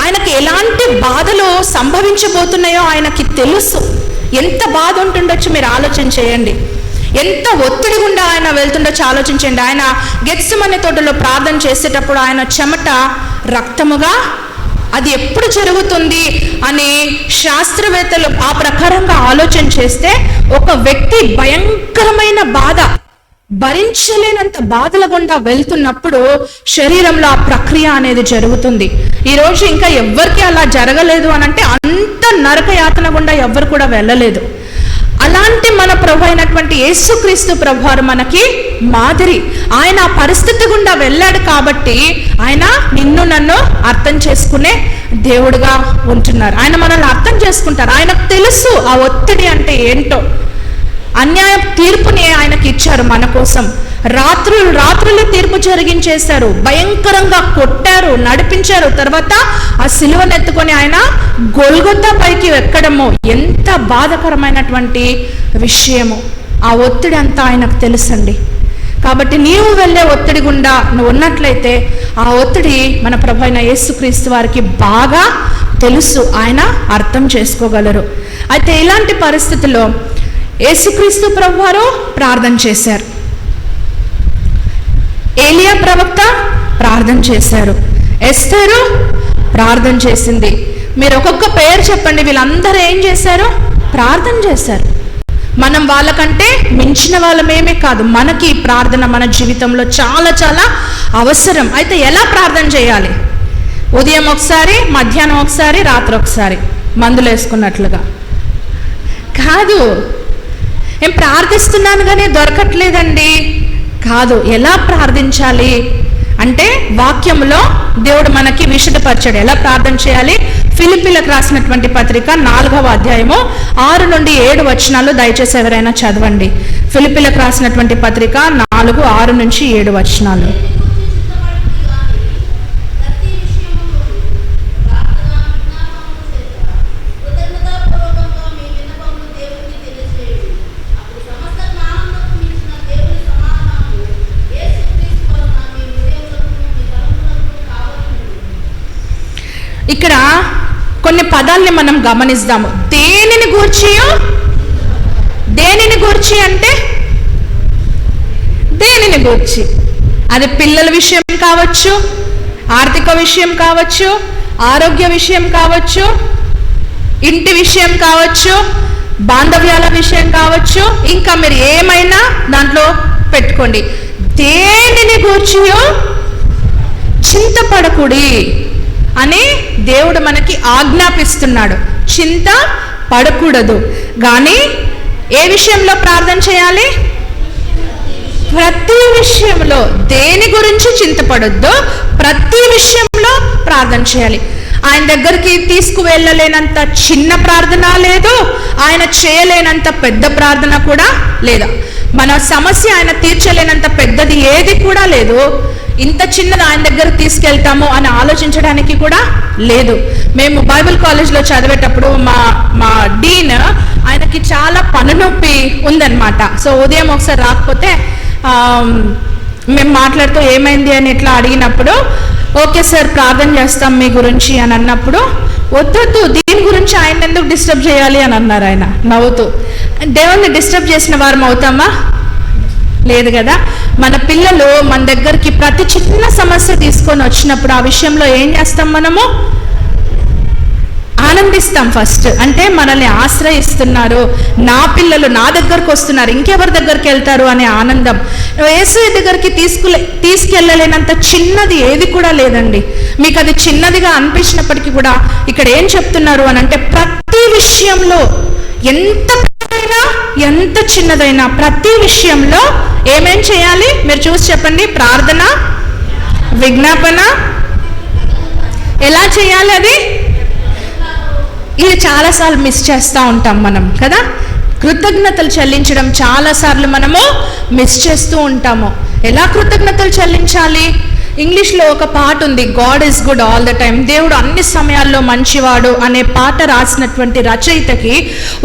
ఆయనకి ఎలాంటి బాధలు సంభవించబోతున్నాయో ఆయనకి తెలుసు. ఎంత బాధ ఉంటుండొచ్చు మీరు ఆలోచన చేయండి. ఎంత ఒత్తిడి గుండా ఆయన వెళ్తుండొచ్చు ఆలోచించండి. ఆయన గెత్సెమనే తోటలో ప్రార్థన చేసేటప్పుడు ఆయన చెమట రక్తముగా అది ఎప్పుడు జరుగుతుంది అని శాస్త్రవేత్తలు ఆ ప్రకారంగా ఆలోచన చేస్తే ఒక వ్యక్తి భయంకరమైన బాధ, భరించలేనంత బాధల గుండా వెళ్తున్నప్పుడు శరీరంలో ఆ ప్రక్రియ అనేది జరుగుతుంది. ఈరోజు ఇంకా ఎవ్వరికి అలా జరగలేదు అని అంటే అంత నరక యాతన గుండా ఎవ్వరు కూడా వెళ్ళలేదు. అలాంటి మన ప్రభు అయినటువంటి యేసుక్రీస్తు ప్రభువారు మనకి మాదిరి. ఆయన ఆ పరిస్థితి గుండా వెళ్ళాడు కాబట్టి ఆయన నిన్ను నన్ను అర్థం చేసుకునే దేవుడుగా ఉంటున్నారు. ఆయన మనల్ని అర్థం చేసుకుంటారు. ఆయనకు తెలుసు ఆ ఒత్తిడి అంటే ఏంటో. అన్యాయ తీర్పుని ఆయనకి ఇచ్చారు మన కోసం. రాత్రులు తీర్పు జరిగించేశారు, భయంకరంగా కొట్టారు, నడిపించారు. తర్వాత ఆ సిలువనెత్తుకొని ఆయన గొల్గొతా పైకి ఎక్కడము ఎంత బాధకరమైనటువంటి విషయము. ఆ ఒత్తిడి అంతా ఆయనకు తెలుసండి. కాబట్టి నీవు వెళ్ళే ఒత్తిడి గుండా నువ్వు ఉన్నట్లయితే ఆ ఒత్తిడి మన ప్రభు అయిన యేసుక్రీస్తు వారికి బాగా తెలుసు, ఆయన అర్థం చేసుకోగలరు. అయితే ఇలాంటి పరిస్థితుల్లో యేసుక్రీస్తు ప్రభువారు ప్రార్థన చేశారు, ఏలియా ప్రవక్త ప్రార్థన చేశారు, ఎస్తేరు ప్రార్థన చేసింది. మీరు ఒక్కొక్క పేరు చెప్పండి. వీళ్ళందరూ ఏం చేశారు? ప్రార్థన చేశారు. మనం వాళ్ళకంటే మించిన వాళ్ళమేమే కాదు. మనకి ప్రార్థన మన జీవితంలో చాలా చాలా అవసరం. అయితే ఎలా ప్రార్థన చేయాలి? ఉదయం ఒకసారి, మధ్యాహ్నం ఒకసారి, రాత్రి ఒకసారి మందులు వేసుకున్నట్లుగా కాదు. ఏం ప్రార్థిస్తున్నాను కానీ దొరకట్లేదండి కాదు. ఎలా ప్రార్థించాలి అంటే వాక్యంలో దేవుడు మనకి విశదపరచాడు ఎలా ప్రార్థన చేయాలి. ఫిలిప్పీలకు రాసినటువంటి పత్రిక 4వ అధ్యాయము 6 నుండి 7 వచనాలు దయచేసి ఎవరైనా చదవండి. ఫిలిప్పీలకు రాసినటువంటి పత్రిక 4, 6 నుంచి 7 వచనాలు. ఇక్కడ కొన్ని పదాల్ని మనం గమనిద్దాము. దేనిని గూర్చి అంటే దేనిని గూర్చి, అది పిల్లల విషయం కావచ్చు, ఆర్థిక విషయం కావచ్చు, ఆరోగ్య విషయం కావచ్చు, ఇంటి విషయం కావచ్చు, బాంధవ్యాల విషయం కావచ్చు, ఇంకా మీరు ఏమైనా దాంట్లో పెట్టుకోండి. దేనిని గూర్చియో చింతపడకుడి అని దేవుడు మనకి ఆజ్ఞాపిస్తున్నాడు. చింత పడకూడదు. కానీ ఏ విషయంలో ప్రార్థన చేయాలి? ప్రతి విషయంలో. దేని గురించి చింతపడొద్దు, ప్రతి విషయంలో ప్రార్థన చేయాలి. ఆయన దగ్గరికి తీసుకువెళ్ళలేనంత చిన్న ప్రార్థన లేదు, ఆయన చేయలేనంత పెద్ద ప్రార్థన కూడా లేదు. మన సమస్య ఆయన తీర్చలేనంత పెద్దది ఏది కూడా లేదు. ఇంత చిన్నది ఆయన దగ్గర తీసుకెళ్తాము అని ఆలోచించడానికి కూడా లేదు. మేము బైబిల్ కాలేజ్లో చదివేటప్పుడు మా డీన్ ఆయనకి చాలా పనునొప్పి ఉందన్నమాట. సో ఉదయం ఒకసారి రాకపోతే మేము మాట్లాడుతూ ఏమైంది అని ఇట్లా అడిగినప్పుడు, ఓకే సార్ ప్రార్థన చేస్తాం మీ గురించి అని అన్నప్పుడు, వద్దు దీని గురించి ఆయన ఎందుకు డిస్టర్బ్ చేయాలి అని అన్నారు ఆయన నవ్వుతూ. దేవుణ్ణి డిస్టర్బ్ చేసిన వారం అవుతామా? లేదు కదా. మన పిల్లలు మన దగ్గరికి ప్రతి చిన్న సమస్య తీసుకొని వచ్చినప్పుడు ఆ విషయంలో ఏం చేస్తాం? మనము ఆనందిస్తాం ఫస్ట్. అంటే మనల్ని ఆశ్రయిస్తున్నారు, నా పిల్లలు నా దగ్గరకు వస్తున్నారు, ఇంకెవరి దగ్గరికి వెళ్తారు అనే ఆనందం. యేసయ్య దగ్గరికి తీసుకెళ్ళలేనంత చిన్నది ఏది కూడా లేదండి. మీకు అది చిన్నదిగా అనిపించినప్పటికీ కూడా ఇక్కడ ఏం చెప్తున్నారు అని అంటే, ప్రతి విషయంలో ఎంత ఎంత చిన్నదైనా ప్రతి విషయంలో ఏమేం చేయాలి? మీరు చూసి చెప్పండి. ప్రార్థన, విజ్ఞాపన. ఎలా చేయాలి అది? ఇది చాలాసార్లు మిస్ చేస్తూ ఉంటాం మనం కదా. కృతజ్ఞతలు చెల్లించడం చాలాసార్లు మనము మిస్ చేస్తూ ఉంటాము. ఎలా కృతజ్ఞతలు చెల్లించాలి? ఇంగ్లీష్లో ఒక పాట ఉంది, God is good all the time. దేవుడు అన్ని సమయాల్లో మంచివాడు అనే పాట రాసినటువంటి రచయితకి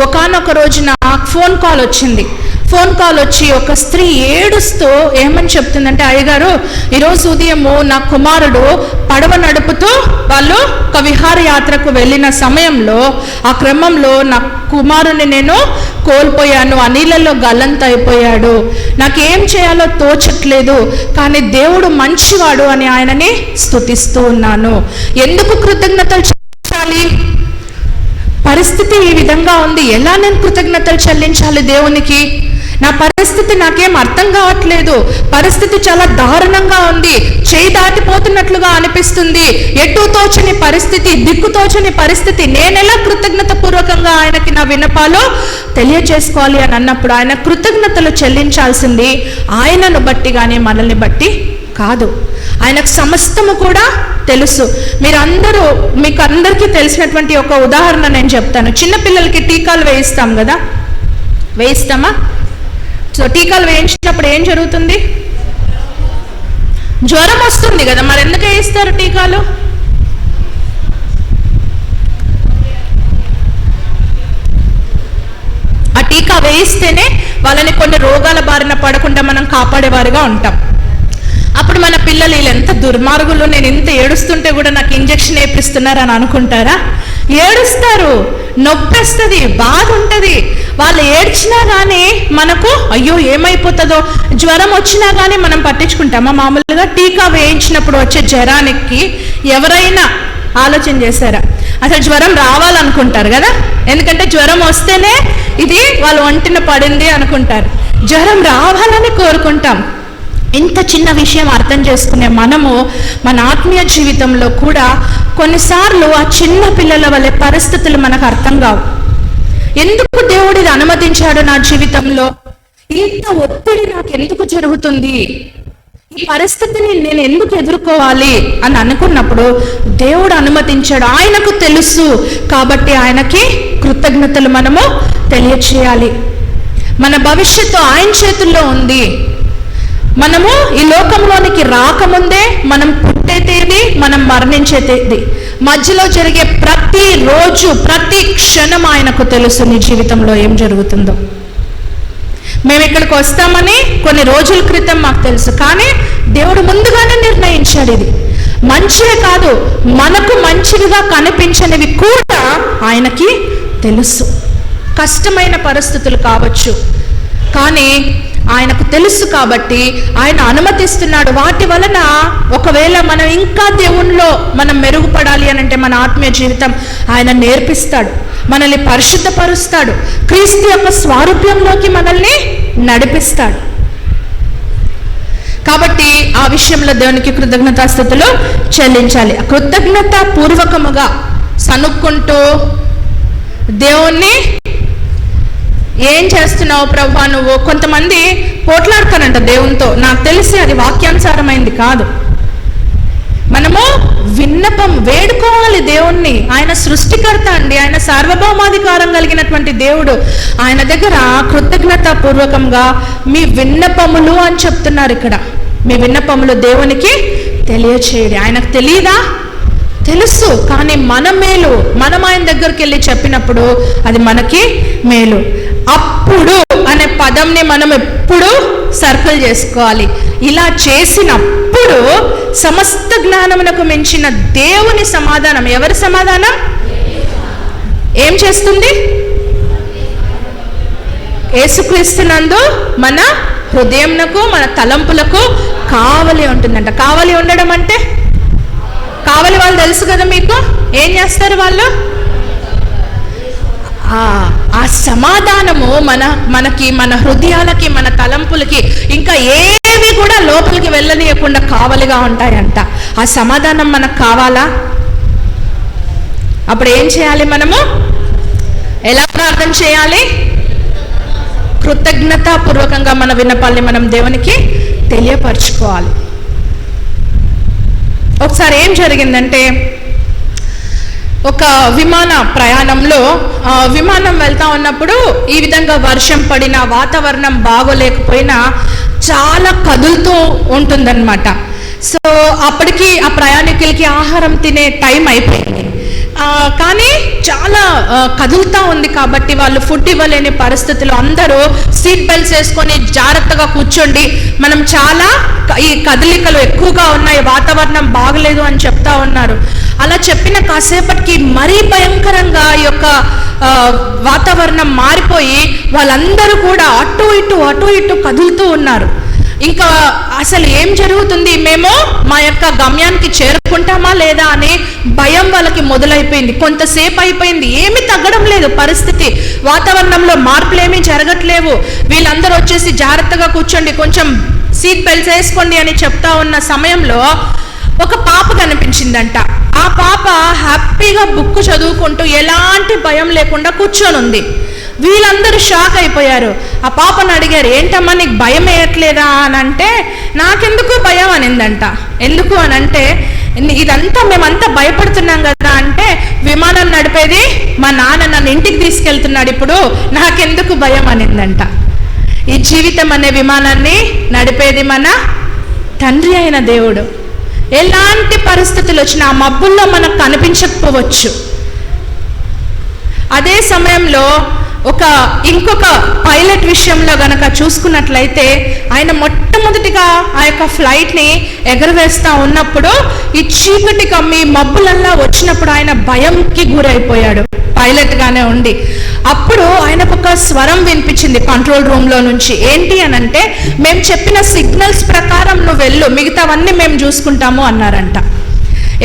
ఒకానొక రోజున ఫోన్ కాల్ వచ్చింది. ఫోన్ కాల్ వచ్చి ఒక స్త్రీ ఏడుస్తూ ఏమని చెప్తుందంటే, అయ్యగారు ఈరోజు ఉదయము నా కుమారుడు పడవ నడుపుతూ వాళ్ళు ఒక విహారయాత్రకు వెళ్ళిన సమయంలో ఆ క్రమంలో నా కుమారుని నేను కోల్పోయాను, ఆ నీళ్ళల్లో గల్లంత అయిపోయాడు, నాకేం చేయాలో తోచట్లేదు, కానీ దేవుడు మంచివాడు అని ఆయనని స్తుతిస్తూ ఉన్నాను. ఎందుకు కృతజ్ఞతలు చెల్లించాలి? పరిస్థితి ఈ విధంగా ఉంది, ఎలా నేను కృతజ్ఞతలు చెల్లించాలి దేవునికి? నా పరిస్థితి నాకేం అర్థం కావట్లేదు, పరిస్థితి చాలా దారుణంగా ఉంది, చేయి దాటిపోతున్నట్లుగా అనిపిస్తుంది, ఎటు తోచని పరిస్థితి, దిక్కుతోచని పరిస్థితి, నేనెలా కృతజ్ఞత పూర్వకంగా ఆయనకి నా విన్నపాలో తెలియచేసుకోవాలి అని అన్నప్పుడు ఆయన కృతజ్ఞతలు చెల్లించాల్సింది ఆయనను బట్టి కానీ మనల్ని బట్టి కాదు. ఆయనకు సమస్తము కూడా తెలుసు. మీకు అందరికీ తెలిసినటువంటి ఒక ఉదాహరణ నేను చెప్తాను. చిన్నపిల్లలకి టీకాలు వేయిస్తాం కదా, వేయిస్తామా? సో టీకాలు వేయించినప్పుడు ఏం జరుగుతుంది? జ్వరం వస్తుంది కదా, మరి ఎందుకు వేయిస్తారు టీకాలు? ఆ టీకా వేయిస్తేనే వాళ్ళని కొన్ని రోగాల బారిన పడకుండా మనం కాపాడేవారుగా ఉంటాం. అప్పుడు మన పిల్లలు వీళ్ళు ఎంత దుర్మార్గులు, నేను ఇంత ఏడుస్తుంటే కూడా నాకు ఇంజెక్షన్ వేపిస్తున్నారు అని అనుకుంటారా? ఏడుస్తారు, నొప్పేస్తుంది, బాధ ఉంటుంది. వాళ్ళు ఏడ్చినా కానీ మనకు అయ్యో ఏమైపోతుందో, జ్వరం వచ్చినా కానీ మనం పట్టించుకుంటామా? మామూలుగా టీకా వేయించినప్పుడు వచ్చే జ్వరానికి ఎవరైనా ఆలోచన చేశారా? అసలు జ్వరం రావాలనుకుంటారు కదా, ఎందుకంటే జ్వరం వస్తేనే ఇది వాళ్ళ ఒంటిన పడింది అనుకుంటారు. జ్వరం రావాలని కోరుకుంటాం. ఇంత చిన్న విషయం అర్థం చేసుకునే మనము మన ఆత్మీయ జీవితంలో కూడా కొన్నిసార్లు ఆ చిన్న పిల్లల వల్లే పరిస్థితులు మనకు అర్థం కావు. ఎందుకు దేవుడు ఇది అనుమతించాడు నా జీవితంలో? ఇంత ఒత్తిడి నాకు ఎందుకు జరుగుతుంది? ఈ పరిస్థితిని నేను ఎందుకు ఎదుర్కోవాలి అని అనుకున్నప్పుడు దేవుడు అనుమతించాడు. ఆయనకు తెలుసు కాబట్టి ఆయనకి కృతజ్ఞతలు మనము తెలియచేయాలి. మన భవిష్యత్తు ఆయన చేతుల్లో ఉంది. మనము ఈ లోకంలోనికి రాకముందే మనం పుట్టే తేదీ, మనం మరణించే తేదీ, మధ్యలో జరిగే ప్రతి రోజు ప్రతి క్షణం ఆయనకు తెలుసు నీ జీవితంలో ఏం జరుగుతుందో. మేము ఇక్కడికి వస్తామని కొన్ని రోజుల క్రితం మాకు తెలుసు, కానీ దేవుడు ముందుగానే నిర్ణయించాడు. ఇది మంచివే కాదు, మనకు మంచివిగా కనిపించనివి కూడా ఆయనకి తెలుసు. కష్టమైన పరిస్థితులు కావచ్చు, కానీ ఆయనకు తెలుసు కాబట్టి ఆయన అనుమతిస్తున్నాడు. వాటి వలన ఒకవేళ మనం ఇంకా దేవునిలో మనం మెరుగుపడాలి అని అంటే మన ఆత్మీయ జీవితం ఆయన నేర్పిస్తాడు, మనల్ని పరిశుద్ధపరుస్తాడు, క్రీస్తు యొక్క స్వారూప్యంలోకి మనల్ని నడిపిస్తాడు. కాబట్టి ఆ విషయంలో దేవునికి కృతజ్ఞతాస్తుతులు చెల్లించాలి. కృతజ్ఞత పూర్వకముగా సనుక్కుంటూ దేవుణ్ణి ఏం చేస్తున్నావు ప్రభువా నువ్వు? కొంతమంది పోట్లాడతారంట దేవునితో. నాకు తెలిసి అది వాక్యానుసారమైంది కాదు. మనము విన్నపం వేడుకోవాలి దేవుణ్ణి. ఆయన సృష్టికర్త అండి, ఆయన సార్వభౌమాధికారం కలిగినటువంటి దేవుడు. ఆయన దగ్గర కృతజ్ఞత పూర్వకంగా మీ విన్నపములు అని చెప్తున్నారు ఇక్కడ. మీ విన్నపములు దేవునికి తెలియచేయండి. ఆయనకు తెలియదా? తెలుసు, కానీ మన మేలు, మనం ఆయన దగ్గరికి వెళ్ళి చెప్పినప్పుడు అది మనకి మేలు. అప్పుడు అనే పదంని మనం ఎప్పుడు సర్కిల్ చేసుకోవాలి. ఇలా చేసినప్పుడు సమస్త జ్ఞానమునకు మించిన దేవుని సమాధానం, ఎవరి సమాధానం ఏం చేస్తుంది? యేసుక్రీస్తునందు మన హృదయంకు మన తలంపులకు కావలి ఉంటుందంట. కావలి ఉండడం అంటే కావలి వాళ్ళు తెలుసు కదా మీకు. ఏం చేస్తారు వాళ్ళు? ఆ సమాధానము మనకి మన హృదయాలకి మన తలంపులకి ఇంకా ఏవి కూడా లోపలికి వెళ్ళనీయకుండా కావలిగా ఉంటాయంట. ఆ సమాధానం మనకు కావాలా? అప్పుడు ఏం చేయాలి? మనము ఎలా ప్రార్థన చేయాలి? కృతజ్ఞతాపూర్వకంగా మన విన్నపాల్ని మనం దేవునికి తెలియపరచుకోవాలి. ఒకసారి ఏం జరిగిందంటే, ఒక విమాన ప్రయాణంలో విమానం వెళ్తా ఉన్నప్పుడు ఈ విధంగా వర్షం పడినా వాతావరణం బాగోలేకపోయినా చాలా కదులుతూ ఉంటుందన్నమాట. సో అప్పటికి ఆ ప్రయాణికులకి ఆహారం తినే టైం అయిపోయింది. కానీ చాలా కదులుతూ ఉంది కాబట్టి వాళ్ళు ఫుడ్ ఇవ్వలేని పరిస్థితుల్లో అందరూ సీట్ బెల్ట్స్ వేసుకొని జాగ్రత్తగా కూర్చోండి, మనం చాలా ఈ కదలికలు ఎక్కువగా ఉన్నాయి, వాతావరణం బాగలేదు అని చెప్తా ఉన్నారు. అలా చెప్పిన కాసేపటికి మరీ భయంకరంగా ఈ యొక్క వాతావరణం మారిపోయి వాళ్ళందరూ కూడా అటు ఇటు కదులుతూ ఉన్నారు. ఇంకా అసలు ఏం జరుగుతుంది, మేము మా యొక్క గమ్యానికి చేరుకుంటామా లేదా అనే భయం వాళ్ళకి మొదలైపోయింది. కొంతసేపు అయిపోయింది, ఏమీ తగ్గడం లేదు పరిస్థితి, వాతావరణంలో మార్పులు ఏమీ జరగట్లేవు. వీళ్ళందరూ వచ్చేసి జాగ్రత్తగా కూర్చోండి, కొంచెం సీట్ బెల్ట్స్ వేసుకోండి అని చెప్తా ఉన్న సమయంలో ఒక పాప కనిపించిందంట. ఆ పాప హ్యాపీగా బుక్ చదువుకుంటూ ఎలాంటి భయం లేకుండా కూర్చొని ఉంది. వీళ్ళందరూ షాక్ అయిపోయారు. ఆ పాపను అడిగారు, ఏంటమ్మా నీకు భయం వేయట్లేదా అని అంటే, నాకెందుకు భయం అనిందంట. ఎందుకు అని అంటే, ఇదంతా మేమంతా భయపడుతున్నాం కదా అంటే, విమానం నడిపేది మా నాన్న నన్ను ఇంటికి తీసుకెళ్తున్నాడు, ఇప్పుడు నాకెందుకు భయం అనిందంట. ఈ జీవితం అనే విమానాన్ని నడిపేది మన తండ్రి అయిన దేవుడు. ఎలాంటి పరిస్థితులు వచ్చినా ఆ మబ్బుల్లో మనకు కనిపించకపోవచ్చు. అదే సమయంలో ఇంకొక పైలట్ విషయంలో గనక చూసుకున్నట్లయితే, ఆయన మొట్టమొదటిగా ఆ యొక్క ఫ్లైట్ని ఎగరవేస్తూ ఉన్నప్పుడు ఈ చీకటి కమ్మి మబ్బులల్లా వచ్చినప్పుడు ఆయన భయంకి గురైపోయాడు పైలట్గానే ఉండి. అప్పుడు ఆయనకు ఒక స్వరం వినిపించింది కంట్రోల్ రూమ్లో నుంచి. ఏంటి అని అంటే, మేము చెప్పిన సిగ్నల్స్ ప్రకారం నువ్వు వెళ్ళు, మిగతావన్నీ మేము చూసుకుంటాము అన్నారంట.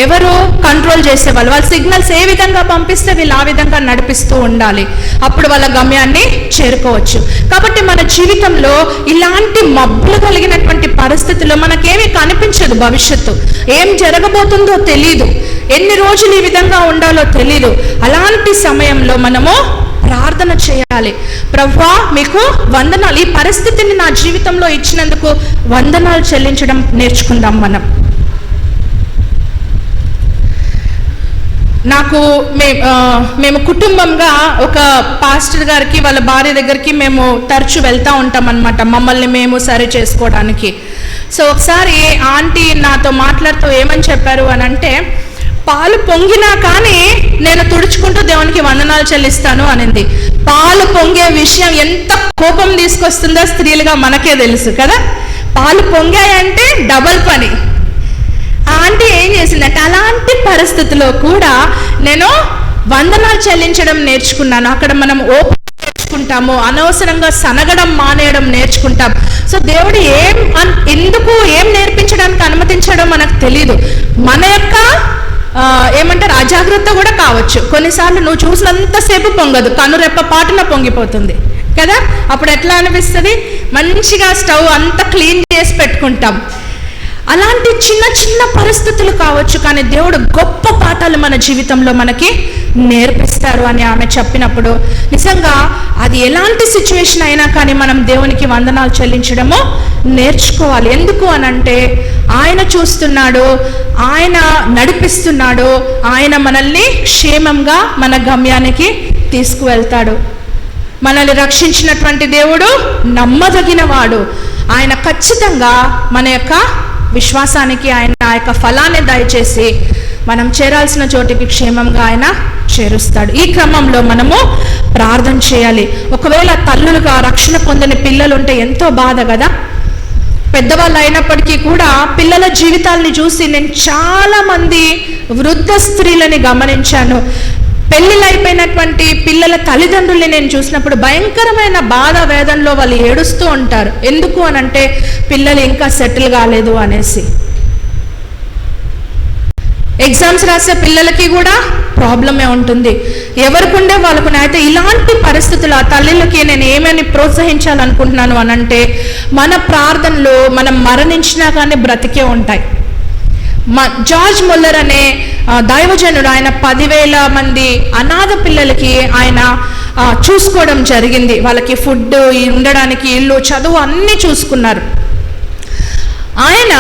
ఎవరు కంట్రోల్ చేసేవాళ్ళు, వాళ్ళ సిగ్నల్స్ ఏ విధంగా పంపిస్తే వీళ్ళు ఆ విధంగా నడిపిస్తూ ఉండాలి, అప్పుడు వాళ్ళ గమ్యాన్ని చేరుకోవచ్చు. కాబట్టి మన జీవితంలో ఇలాంటి మబ్బులు కలిగినటువంటి పరిస్థితుల్లో మనకేమీ కనిపించదు, భవిష్యత్తు ఏం జరగబోతుందో తెలీదు, ఎన్ని రోజులు ఈ విధంగా ఉండాలో తెలీదు. అలాంటి సమయంలో మనము ప్రార్థన చేయాలి. ప్రభువా మీకు వందనాలు, ఈ పరిస్థితిని నా జీవితంలో ఇచ్చినందుకు వందనాలు చెల్లించడం నేర్చుకుందాం మనం. మేము కుటుంబంగా ఒక పాస్టర్ గారికి వాళ్ళ భార్య దగ్గరికి మేము తరచు వెళ్తూ ఉంటాం అన్నమాట, మమ్మల్ని మేము సరి చేసుకోవడానికి. సో ఒకసారి ఆంటీ నాతో మాట్లాడుతూ ఏమని చెప్పారు అని అంటే, పాలు పొంగినా కానీ నేను తుడుచుకుంటూ దేవునికి వందనాలు చెల్లిస్తాను అనింది. పాలు పొంగే విషయం ఎంత కోపం తీసుకొస్తుందో స్త్రీలుగా మనకే తెలుసు కదా. పాలు పొంగాయంటే డబల్ పని. ఆంటీ ఏం చేసిందంటే, అలాంటి పరిస్థితిలో కూడా నేను వందనాలు చెల్లించడం నేర్చుకున్నాను. అక్కడ మనం ఓపిక నేర్చుకుంటాము, అనవసరంగా సనగడం మానేయడం నేర్చుకుంటాం. సో దేవుడు ఎందుకు ఏం నేర్పించడానికి అనుమతించడం మనకు తెలియదు. మన యొక్క ఏమంటారు అజాగ్రత్త కూడా కావచ్చు. కొన్నిసార్లు నువ్వు చూసినంతసేపు పొంగదు, కనురెప్ప పాటున పొంగిపోతుంది కదా. అప్పుడు ఎట్లా అనిపిస్తుంది, మంచిగా స్టవ్ అంతా క్లీన్ చేసి పెట్టుకుంటాం. అలాంటి చిన్న చిన్న పరిస్థితులు కావచ్చు, కానీ దేవుడు గొప్ప పాఠాలు మన జీవితంలో మనకి నేర్పిస్తారు అని ఆమె చెప్పినప్పుడు, నిజంగా అది ఎలాంటి సిచ్యువేషన్ అయినా కానీ మనం దేవునికి వందనాలు చెల్లించడము నేర్చుకోవాలి. ఎందుకు అనంటే, ఆయన చూస్తున్నాడు, ఆయన నడిపిస్తున్నాడు, ఆయన మనల్ని క్షేమంగా మన గమ్యానికి తీసుకువెళ్తాడు. మనల్ని రక్షించినటువంటి దేవుడు నమ్మదగిన వాడు. ఆయన ఖచ్చితంగా మన యొక్క విశ్వాసానికి ఆయన ఆ యొక్క ఫలాన్ని దయచేసి మనం చేరాల్సిన చోటికి క్షేమంగా ఆయన చేరుస్తాడు. ఈ క్రమంలో మనము ప్రార్థన చేయాలి. ఒకవేళ తల్లులుగా రక్షణ పొందని పిల్లలు ఉంటే ఎంతో బాధ కదా. పెద్దవాళ్ళు అయినప్పటికీ కూడా పిల్లల జీవితాలని చూసి నేను చాలామంది వృద్ధ స్త్రీలని గమనించాను. పెళ్ళిళ్ళైపోయినటువంటి పిల్లల తల్లిదండ్రుల్ని నేను చూసినప్పుడు భయంకరమైన బాధ వేదనలో వాళ్ళు ఏడుస్తూ ఉంటారు. ఎందుకు అనంటే, పిల్లలు ఇంకా సెటిల్ కాలేదు అనేసి. ఎగ్జామ్స్ రాసే పిల్లలకి కూడా ప్రాబ్లమే ఉంటుంది, ఎవరికుండే వాళ్ళకునే. అయితే ఇలాంటి పరిస్థితులు ఆ తల్లిలకి నేను ఏమని ప్రోత్సహించాలనుకుంటున్నాను అనంటే, మన ప్రార్థనలు మనం మరణించినా కానీ బ్రతికే ఉంటాయి. జార్జ్ ముల్లర్ అనే దైవజనుడు, ఆయన 10,000 మంది అనాథ పిల్లలకి ఆయన చూసుకోవడం జరిగింది. వాళ్ళకి ఫుడ్, ఉండడానికి ఇల్లు, చదువు అన్నీ చూసుకున్నారు. ఆయన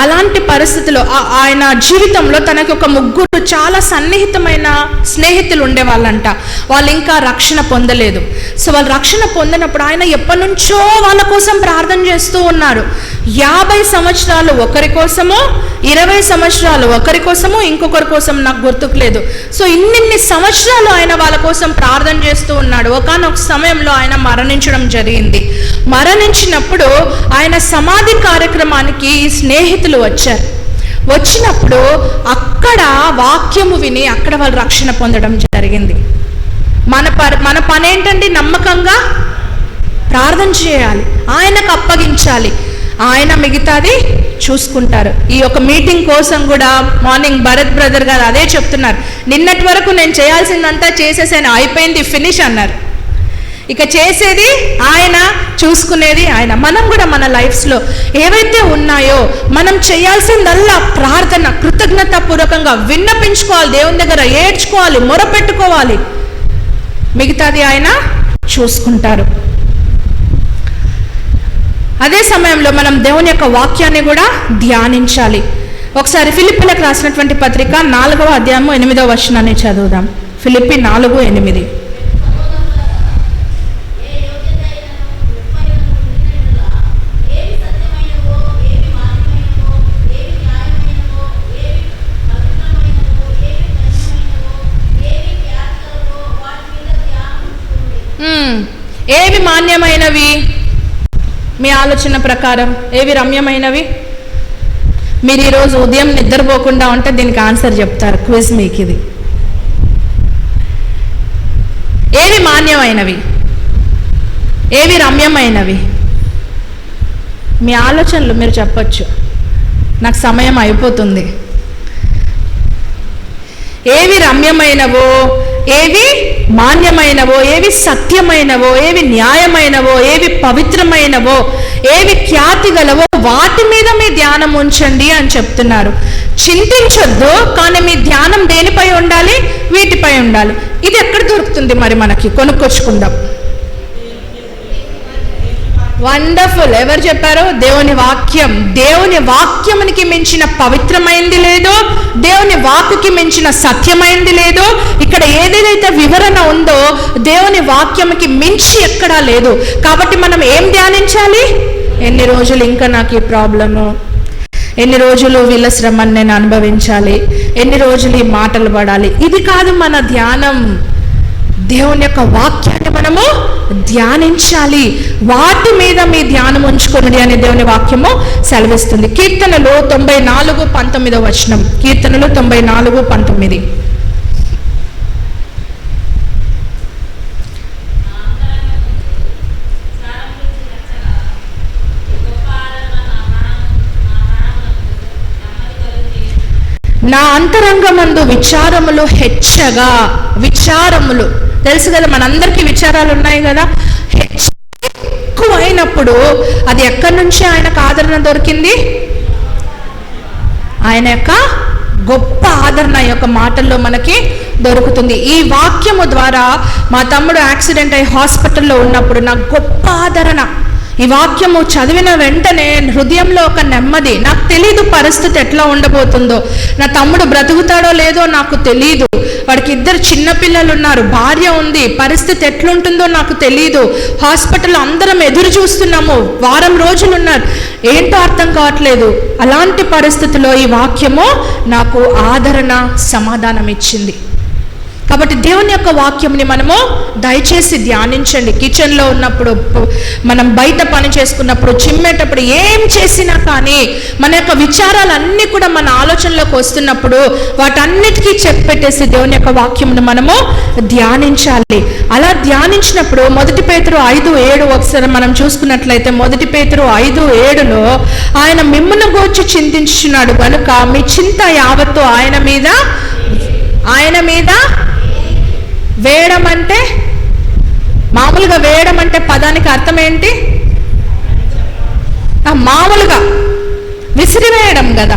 అలాంటి పరిస్థితిలో ఆయన జీవితంలో తనకి ఒక ముగ్గురు చాలా సన్నిహితమైన స్నేహితులు ఉండేవాళ్ళంట. వాళ్ళు ఇంకా రక్షణ పొందలేదు. సో వాళ్ళు రక్షణ పొందినప్పుడు ఆయన ఎప్పటి నుంచో వాళ్ళ కోసం ప్రార్థన చేస్తూ ఉన్నారు. 50 సంవత్సరాలు ఒకరి కోసము, 20 సంవత్సరాలు ఒకరి కోసము, ఇంకొకరి కోసం నాకు గుర్తుకు లేదు. సో ఇన్ని సంవత్సరాలు ఆయన వాళ్ళ కోసం ప్రార్థన చేస్తూ ఉన్నాడు. ఒకానొక సమయంలో ఆయన మరణించడం జరిగింది. మరణించినప్పుడు ఆయన సమాధి కార్యక్రమానికి స్నేహితులు వచ్చారు. వచ్చినప్పుడు అక్కడ వాక్యము విని అక్కడ వాళ్ళు రక్షణ పొందడం జరిగింది. మన పని ఏంటండి? నమ్మకంగా ప్రార్థన చేయాలి, ఆయనకు అప్పగించాలి, ఆయన మిగతాది చూసుకుంటారు. ఈ యొక్క మీటింగ్ కోసం కూడా మార్నింగ్ భరత్ బ్రదర్ గారు అదే చెప్తున్నారు. నిన్నటి వరకు నేను చేయాల్సిందంతా చేసేసాను, అయిపోయింది, ఫినిష్ అన్నారు. ఇక చేసేది ఆయన, చూసుకునేది ఆయన. మనం కూడా మన లైఫ్స్లో ఏవైతే ఉన్నాయో మనం చేయాల్సిందల్లా ప్రార్థన, కృతజ్ఞతాపూర్వకంగా విన్నపించుకోవాలి, దేవుని దగ్గర ఏడ్చుకోవాలి, మొరపెట్టుకోవాలి, మిగతాది ఆయన చూసుకుంటారు. అదే సమయంలో మనం దేవుని యొక్క వాక్యాన్ని కూడా ధ్యానించాలి. ఒకసారి ఫిలిప్పీలకు రాసినటువంటి పత్రిక 4వ అధ్యాయము 8వ వచనాన్ని చదువుదాం. ఫిలిప్పీ 4:8. ఏవి మాన్యమైనవి? మీ ఆలోచన ప్రకారం ఏవి రమ్యమైనవి? మీరు ఈరోజు ఉదయం నిద్రపోకుండా ఉంటే దీనికి ఆన్సర్ చెప్తారు. క్విజ్ మీకు ఇది. ఏవి మాన్యమైనవి? ఏవి రమ్యమైనవి? మీ ఆలోచనలు మీరు చెప్పచ్చు. నాకు సమయం అయిపోతుంది. ఏవి రమ్యమైనవో, ఏవి మాన్యమైనవో, ఏవి సత్యమైనవో, ఏవి న్యాయమైనవో, ఏవి పవిత్రమైనవో, ఏవి ఖ్యాతి గలవో వాటి మీద మీ ధ్యానం ఉంచండి అని చెప్తున్నారు. చింతించొద్దు, కానీ మీ ధ్యానం దేనిపై ఉండాలి? వీటిపై ఉండాలి. ఇది ఎక్కడ దొరుకుతుంది మరి? మనకి కొనుక్కొచ్చుకుందాం. వండర్ఫుల్. ఎవరు చెప్పారు? దేవుని వాక్యం. దేవుని వాక్యమునికి మించిన పవిత్రమైంది లేదు, దేవుని వాక్కుకి మించిన సత్యమైంది లేదు. ఇక్కడ ఏదైతే వివరణ ఉందో దేవుని వాక్యముకి మించి ఎక్కడా లేదు. కాబట్టి మనం ఏం ధ్యానించాలి? ఎన్ని రోజులు ఇంకా నాకు ఈ ప్రాబ్లము, ఎన్ని రోజులు వీళ్ళ శ్రమను నేను అనుభవించాలి, ఎన్ని రోజులు ఈ మాటలు పడాలి, ఇది కాదు మన ధ్యానం. దేవుని యొక్క వాక్యాన్ని మనము ధ్యానించాలి. వాటి మీద మీ ధ్యానం ఉంచుకోండి అని దేవుని వాక్యము సెలవిస్తుంది. కీర్తనలు 94:19 వచనం. కీర్తనలు 94:19. నా అంతరంగమందు విచారములు హెచ్చగా. విచారములు తెలుసు కదా, మనందరికీ విచారాలు ఉన్నాయి కదా. ఎక్కువైనప్పుడు అది ఎక్కడి నుంచి ఆయనకు ఆదరణ దొరికింది? ఆయన యొక్క గొప్ప ఆదరణ యొక్క మాటల్లో మనకి దొరుకుతుంది. ఈ వాక్యము ద్వారా మా తమ్ముడు యాక్సిడెంట్ అయ్యి హాస్పిటల్లో ఉన్నప్పుడు నాకు గొప్ప ఆదరణ. ఈ వాక్యము చదివిన వెంటనే హృదయంలో ఒక నెమ్మది. నాకు తెలీదు పరిస్థితి ఎట్లా ఉండబోతుందో, నా తమ్ముడు బ్రతుకుతాడో లేదో నాకు తెలీదు, వాడికి 2 చిన్నపిల్లలు ఉన్నారు, భార్య ఉంది, పరిస్థితి ఎట్లుంటుందో నాకు తెలీదు, హాస్పిటల్లో అందరం ఎదురు చూస్తున్నాము, వారం రోజులు ఉన్నారు, ఏంటో అర్థం కావట్లేదు. అలాంటి పరిస్థితిలో ఈ వాక్యము నాకు ఆదరణ, సమాధానం ఇచ్చింది. కాబట్టి దేవుని యొక్క వాక్యంని మనము దయచేసి ధ్యానించండి. కిచెన్లో ఉన్నప్పుడు, మనం బయట పని చేసుకున్నప్పుడు, చిమ్మేటప్పుడు, ఏం చేసినా కానీ మన యొక్క విచారాలన్నీ కూడా మన ఆలోచనలోకి వస్తున్నప్పుడు వాటన్నిటికీ చెక్ పెట్టేసి దేవుని యొక్క వాక్యంను మనము ధ్యానించాలి. అలా ధ్యానించినప్పుడు 1 పేతురు 5:7 ఒకసారి మనం చూసుకున్నట్లయితే 1 పేతురు 5:7లో ఆయన మిమ్మును గూర్చి చింతించుచున్నాడు కనుక మీ చింత యావత్తు ఆయన మీద వేయడం. అంటే మామూలుగా వేయడం అంటే పదానికి అర్థం ఏంటి? మామూలుగా విసిరివేయడం కదా.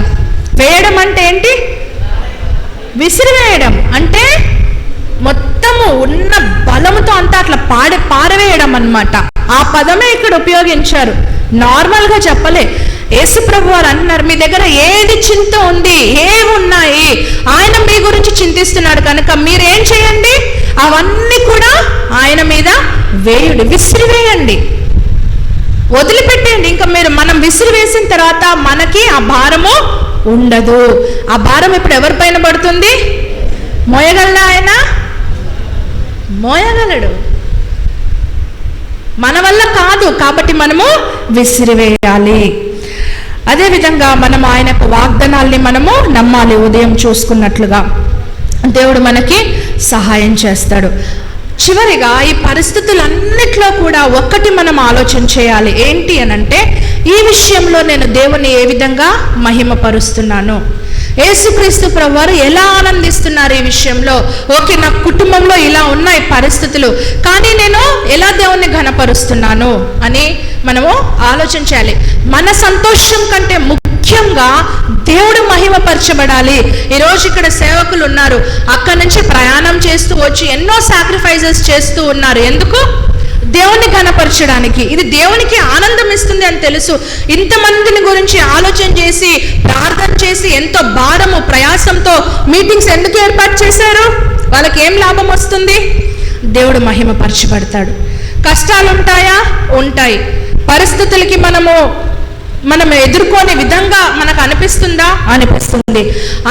వేయడం అంటే ఏంటి? విసిరివేయడం అంటే మొత్తము ఉన్న బలముతో అంతా అట్లా పారవేయడం అన్నమాట. ఆ పదమే ఇక్కడ ఉపయోగించారు, నార్మల్గా చెప్పలే. యేసుప్రభు వారు అంటున్నారు, మీ దగ్గర ఏది చింత ఉంది, ఏవి ఉన్నాయి, ఆయన మీ గురించి చింతిస్తున్నాడు కనుక మీరేం చేయండి, అవన్నీ కూడా ఆయన మీద వేయుడి, విసిరివేయండి, వదిలిపెట్టేయండి. ఇంకా మనం విసిరివేసిన తర్వాత మనకి ఆ భారము ఉండదు. ఆ భారం ఇప్పుడు ఎవరి పైన పడుతుంది? మోయగలడా ఆయన? మోయగలడు, మన వల్ల కాదు. కాబట్టి మనము విసిరివేయాలి. అదేవిధంగా మనం ఆయన యొక్క వాగ్దానాల్ని మనము నమ్మాలి. ఉదయం చూసుకున్నట్లుగా దేవుడు మనకి సహాయం చేస్తాడు. చివరిగా ఈ పరిస్థితులన్నిట్లో కూడా ఒక్కటి మనం ఆలోచన చేయాలి. ఏంటి అనంటే, ఈ విషయంలో నేను దేవుని ఏ విధంగా మహిమపరుస్తున్నాను? యేసుక్రీస్తు ప్రభువారు ఎలా ఆనందిస్తున్నారు ఈ విషయంలో? ఓకే, నా కుటుంబంలో ఇలా ఉన్నాయి పరిస్థితులు, కానీ నేను ఎలా దేవుణ్ణి ఘనపరుస్తున్నాను అని మనము ఆలోచన చేయాలి. మన సంతోషం కంటే ముఖ్యంగా దేవుడు మహిమపరచబడాలి. ఈరోజు ఇక్కడ సేవకులు ఉన్నారు, అక్కడి నుంచి ప్రయాణం చేస్తూ వచ్చి ఎన్నో సాక్రిఫైజెస్ చేస్తూ ఉన్నారు. ఎందుకు? దేవుని ఘనపరచడానికి. ఇది దేవునికి ఆనందం ఇస్తుంది అని తెలుసు. ఇంతమందిని గురించి ఆలోచన చేసి ప్రార్థన చేసి ఎంతో భారము ప్రయాసంతో మీటింగ్స్ ఎందుకు ఏర్పాటు చేశారు? వాళ్ళకి ఏం లాభం వస్తుంది? దేవుడు మహిమపరచబడతాడు. కష్టాలు ఉంటాయా? ఉంటాయి. పరిస్థితులకి మనం ఎదుర్కొనే విధంగా మనకు అనిపిస్తుందా? అనిపిస్తుంది.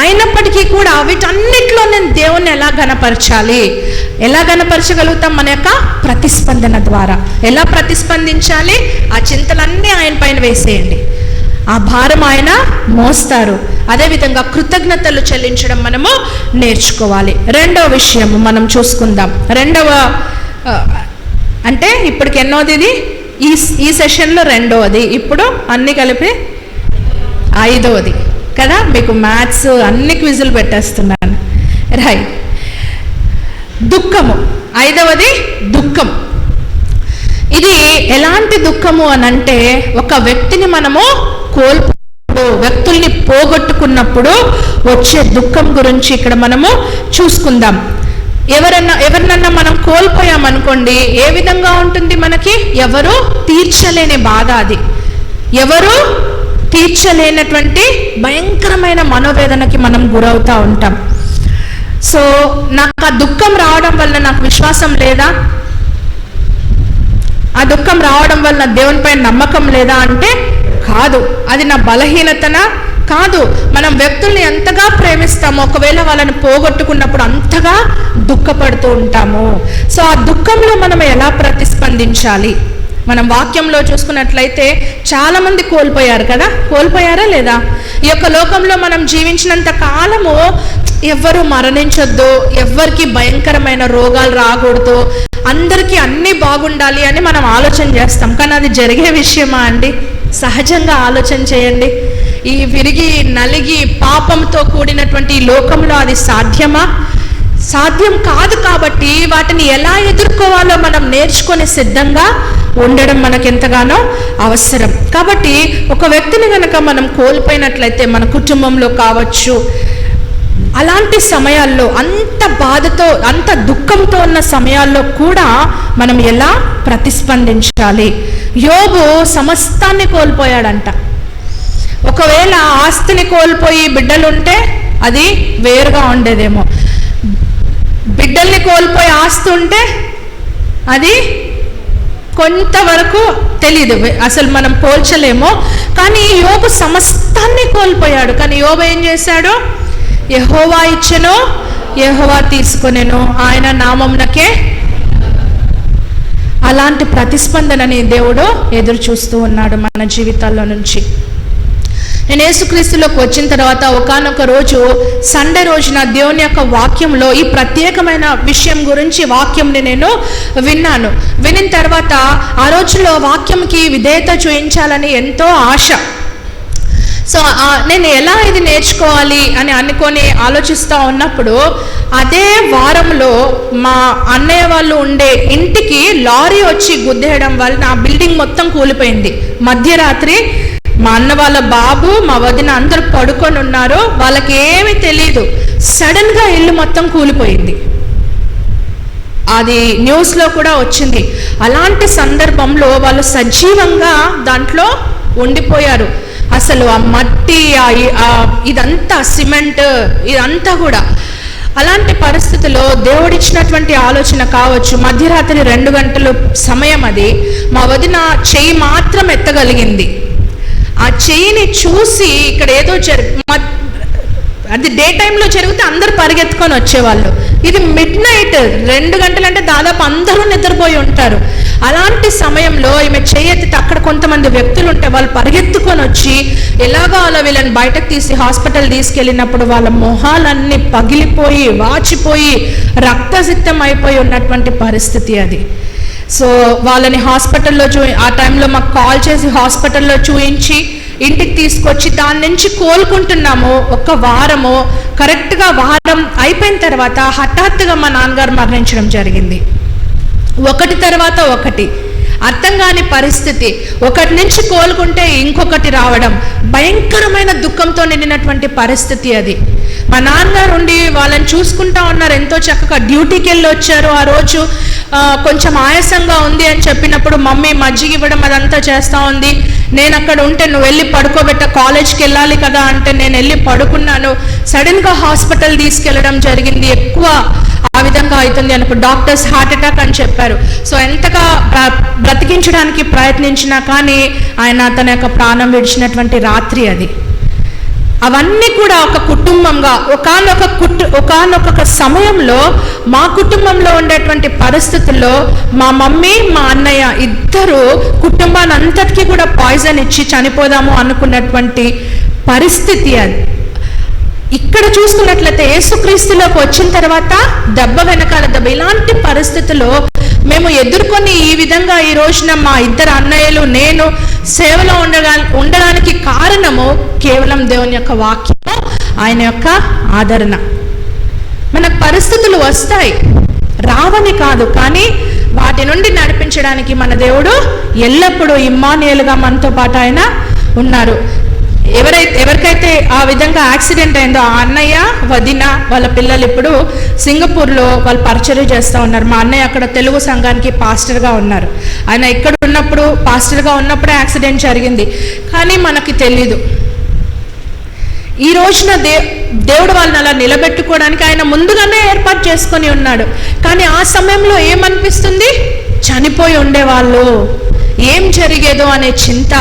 అయినప్పటికీ కూడా వీటన్నిటిలో నేను దేవుణ్ణి ఎలా ఘనపరచాలి? ఎలా ఘనపరచగలుగుతాం? మన యొక్క ప్రతిస్పందన ద్వారా. ఎలా ప్రతిస్పందించాలి? ఆ చింతలన్నీ ఆయన పైన వేసేయండి, ఆ భారం ఆయన మోస్తారు. అదేవిధంగా కృతజ్ఞతలు చెల్లించడం మనము నేర్చుకోవాలి. రెండవ విషయం మనం చూసుకుందాం. అంటే ఇప్పటికి ఎన్నోది ఇది? ఈ సెషన్లో రెండవది, ఇప్పుడు అన్ని కలిపి 5వది కదా. మీకు మ్యాథ్స్ అన్ని క్విజులు పెట్టేస్తున్నాను. రైట్. దుఃఖము 5వది, దుఃఖం. ఇది ఎలాంటి దుఃఖము అనంటే, ఒక వ్యక్తిని మనము వ్యక్తుల్ని పోగొట్టుకున్నప్పుడు వచ్చే దుఃఖం గురించి ఇక్కడ మనము చూసుకుందాం. ఎవరినన్నా మనం కోల్పోయామనుకోండి, ఏ విధంగా ఉంటుంది మనకి? ఎవరు తీర్చలేని బాధ అది. ఎవరు తీర్చలేనటువంటి భయంకరమైన మనోవేదనకి మనం గురవుతూ ఉంటాం. సో నాకు ఆ దుఃఖం రావడం వల్ల నాకు విశ్వాసం లేదా? ఆ దుఃఖం రావడం వల్ల దేవునిపై నమ్మకం లేదా అంటే కాదు. అది నా బలహీనతనా? కాదు. మనం వ్యక్తుల్ని ఎంతగా ప్రేమిస్తామో ఒకవేళ వాళ్ళని పోగొట్టుకున్నప్పుడు అంతగా దుఃఖపడుతూ ఉంటాము. సో ఆ దుఃఖంలో మనం ఎలా ప్రతిస్పందించాలి? మనం వాక్యంలో చూసుకున్నట్లయితే చాలా మంది కోల్పోయారు కదా. కోల్పోయారా లేదా? ఈ యొక్క లోకంలో మనం జీవించినంత కాలము ఎవ్వరూ మరణించొద్దు, ఎవ్వరికి భయంకరమైన రోగాలు రాకూడదు, అందరికీ అన్నీ బాగుండాలి అని మనం ఆలోచన చేస్తాం. కానీ అది జరిగే విషయమా అండి? సహజంగా ఆలోచన చేయండి. ఈ విరిగి నలిగి పాపంతో కూడినటువంటి ఈ లోకంలో అది సాధ్యమా? సాధ్యం కాదు. కాబట్టి వాటిని ఎలా ఎదుర్కోవాలో మనం నేర్చుకొని సిద్ధంగా ఉండడం మనకెంతగానో అవసరం. కాబట్టి ఒక వ్యక్తిని కనుక మనం కోల్పోయినట్లయితే, మన కుటుంబంలో కావచ్చు, అలాంటి సమయాల్లో అంత బాధతో అంత దుఃఖంతో ఉన్న సమయాల్లో కూడా మనం ఎలా ప్రతిస్పందించాలి? యోబు సమస్తాన్ని కోల్పోయాడంట. ఒకవేళ ఆస్తిని కోల్పోయి బిడ్డలుంటే అది వేరుగా ఉండేదేమో. బిడ్డల్ని కోల్పోయి ఆస్తి ఉంటే అది కొంతవరకు తెలీదు, అసలు మనం పోల్చలేము. కానీ యోబు సమస్తాన్ని కోల్పోయాడు. కానీ యోబు ఏం చేశాడు? యెహోవా ఇచ్చెను, యెహోవా తీసుకొనెను, ఆయన నామమునకే. అలాంటి ప్రతిస్పందనని దేవుడు ఎదురు చూస్తూ ఉన్నాడు మన జీవితాల్లో నుంచి. నేను యేసుక్రీస్తులోకి వచ్చిన తర్వాత ఒకానొక రోజు సండే రోజున దేవుని యొక్క వాక్యంలో ఈ ప్రత్యేకమైన విషయం గురించి వాక్యంని నేను విన్నాను. వినిన తర్వాత ఆ రోజులో వాక్యంకి విధేయత చూపించాలని ఎంతో ఆశ. సో నేను ఎలా ఇది నేర్చుకోవాలి అని అనుకొని ఆలోచిస్తూ ఉన్నప్పుడు అదే వారంలో మా అన్నయ్య వాళ్ళు ఉండే ఇంటికి లారీ వచ్చి గుద్దేయడం వలన ఆ బిల్డింగ్ మొత్తం కూలిపోయింది. మధ్యరాత్రి మా అన్న వాళ్ళ బాబు, మా వదిన అందరూ పడుకొని ఉన్నారు. వాళ్ళకి ఏమీ తెలియదు. సడన్గా ఇల్లు మొత్తం కూలిపోయింది. అది న్యూస్లో కూడా వచ్చింది. అలాంటి సందర్భంలో వాళ్ళు సజీవంగా దాంట్లో ఉండిపోయారు. అసలు ఆ మట్టి, ఇదంతా సిమెంట్, ఇదంతా కూడా. అలాంటి పరిస్థితుల్లో దేవుడిచ్చినటువంటి ఆలోచన కావచ్చు. మధ్యరాత్రి 2 గంటల సమయం అది. మా వదిన చెయ్యి మాత్రం ఎత్తగలిగింది. ఆ చెయ్యిని చూసి ఇక్కడ ఏదో అది డే టైంలో జరిగితే అందరూ పరిగెత్తుకొని వచ్చేవాళ్ళు. ఇది మిడ్ నైట్ 2 గంటలంటే దాదాపు అందరూ నిద్రపోయి ఉంటారు. అలాంటి సమయంలో ఈమె చెయ్యెత్తితే అక్కడ కొంతమంది వ్యక్తులు ఉంటే వాళ్ళు పరిగెత్తుకొని వచ్చి ఎలాగో అలా వీళ్ళని బయటకు తీసి హాస్పిటల్ తీసుకెళ్ళినప్పుడు వాళ్ళ మొహాలన్నీ పగిలిపోయి వాచిపోయి రక్తసిక్తం అయిపోయి ఉన్నటువంటి పరిస్థితి అది. సో వాళ్ళని హాస్పిటల్లో ఆ టైంలో మాకు కాల్ చేసి హాస్పిటల్లో చూయించి ఇంటికి తీసుకొచ్చి దాని నుంచి కోలుకుంటున్నాము. 1 వారము, కరెక్ట్గా వారం అయిపోయిన తర్వాత హఠాత్తుగా మా నాన్నగారు మరణించడం జరిగింది. ఒకటి తర్వాత ఒకటి, అర్థం కాని పరిస్థితి. ఒకటి నుంచి కోలుకుంటే ఇంకొకటి రావడం, భయంకరమైన దుఃఖంతో నిండినటువంటి పరిస్థితి అది. మా నాన్నగారు ఉండి వాళ్ళని చూసుకుంటా ఉన్నారు. ఎంతో చక్కగా డ్యూటీకి వెళ్ళి వచ్చారు. ఆ రోజు కొంచెం ఆయాసంగా ఉంది అని చెప్పినప్పుడు మమ్మీ మజ్జిగ ఇవ్వడం అదంతా చేస్తూ ఉంది. నేను అక్కడ ఉంటే నువ్వు వెళ్ళి పడుకోబెట్ట, కాలేజ్కి వెళ్ళాలి కదా అంటే నేను వెళ్ళి పడుకున్నాను. సడన్గా హాస్పిటల్ తీసుకెళ్ళడం జరిగింది. ఎక్కువ ఆ విధంగా అవుతుంది అన్నప్పుడు డాక్టర్స్ హార్ట్ అటాక్ అని చెప్పారు. సో ఎంతగా బ్రతికించడానికి ప్రయత్నించినా కానీ ఆయన తన యొక్క ప్రాణం విడిచినటువంటి రాత్రి అది. అవన్నీ కూడా ఒక కుటుంబంగా ఒకానొక సమయంలో మా కుటుంబంలో ఉండేటువంటి పరిస్థితుల్లో మా మమ్మీ మా అన్నయ్య ఇద్దరు కుటుంబాన్ని అంతటికీ కూడా పాయిజన్ ఇచ్చి చనిపోదాము అనుకున్నటువంటి పరిస్థితి అది. ఇక్కడ చూసుకున్నట్లయితే యేసుక్రీస్తులోకి వచ్చిన తర్వాత దెబ్బ వెనకాల దెబ్బ. ఇలాంటి పరిస్థితుల్లో మేము ఎదుర్కొని ఈ విధంగా ఈ రోజున మా 2 అన్నయ్యలు నేను సేవలో ఉండడానికి కారణము కేవలం దేవుని యొక్క వాక్యము, ఆయన యొక్క ఆదరణ. మనకు పరిస్థితులు వస్తాయి, రావని కాదు, కానీ వాటి నుండి నడిపించడానికి మన దేవుడు ఎల్లప్పుడూ ఇమ్మానుయేలుగా మనతో పాటు ఆయన ఉన్నారు. ఎవరికైతే ఆ విధంగా యాక్సిడెంట్ అయిందో ఆ అన్నయ్య, వదిన, వాళ్ళ పిల్లలు ఇప్పుడు సింగపూర్లో వాళ్ళు పరిచర్య చేస్తూ ఉన్నారు. మా అన్నయ్య అక్కడ తెలుగు సంఘానికి పాస్టర్గా ఉన్నారు. ఆయన ఇక్కడ ఉన్నప్పుడు పాస్టర్గా ఉన్నప్పుడే యాక్సిడెంట్ జరిగింది, కానీ మనకి తెలీదు. ఈ రోజున దేవుడు వాళ్ళని అలా నిలబెట్టుకోవడానికి ఆయన ముందుగానే ఏర్పాటు చేసుకొని ఉన్నాడు. కానీ ఆ సమయంలో ఏమనిపిస్తుంది? చనిపోయి ఉండేవాళ్ళు, ఏం జరిగేదో అనే చింత,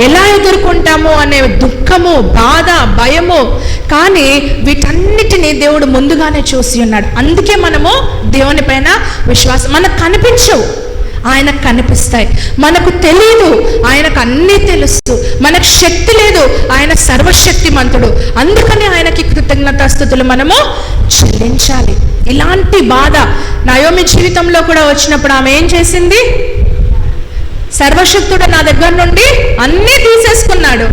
ఎలా ఎదుర్కొంటామో అనే దుఃఖము, బాధ, భయము. కానీ వీటన్నిటినీ దేవుడు ముందుగానే చూసి ఉన్నాడు. అందుకే మనము దేవుని పైన విశ్వాసం. మనకు కనిపించవు, ఆయనకు కనిపిస్తాయి. మనకు తెలియదు, ఆయనకు అన్నీ తెలుసు. మనకు శక్తి లేదు, ఆయన సర్వశక్తిమంతుడు. అందుకని ఆయనకి కృతజ్ఞతాస్తుతులు మనము చెల్లించాలి. ఇలాంటి బాధ నయోమి జీవితంలో కూడా వచ్చినప్పుడు ఆమె ఏం చేసింది? సర్వశక్తుడు నా దగ్గర నుండి అన్నీ తీసేసుకున్నాడు,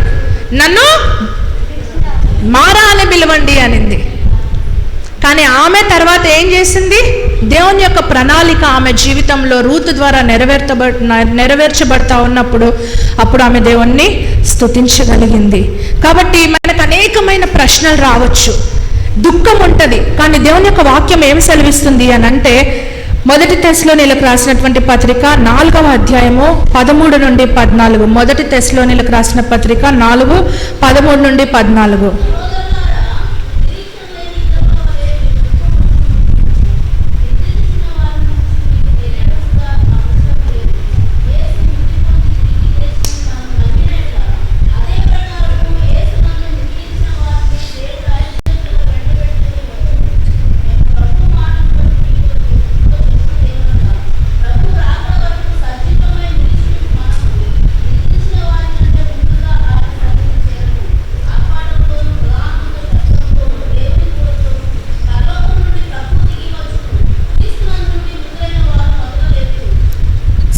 నన్ను మారా అని పిలవండి అనింది. కానీ ఆమె తర్వాత ఏం చేసింది? దేవుని యొక్క ప్రణాళిక ఆమె జీవితంలో రూతు ద్వారా నెరవేర్చబడతా ఉన్నప్పుడు అప్పుడు ఆమె దేవుణ్ణి స్తుతించగలిగింది. కాబట్టి మనకు అనేకమైన ప్రశ్నలు రావచ్చు, దుఃఖం ఉంటుంది. కానీ దేవుని యొక్క వాక్యం ఏం సెలవిస్తుంది అని అంటే, 1 తెస్సలోనిలకు రాసినటువంటి పత్రిక 4వ అధ్యాయము 13 నుండి 14. 1 తెస్సలోనిలకు రాసిన పత్రిక 4, 13 నుండి 14.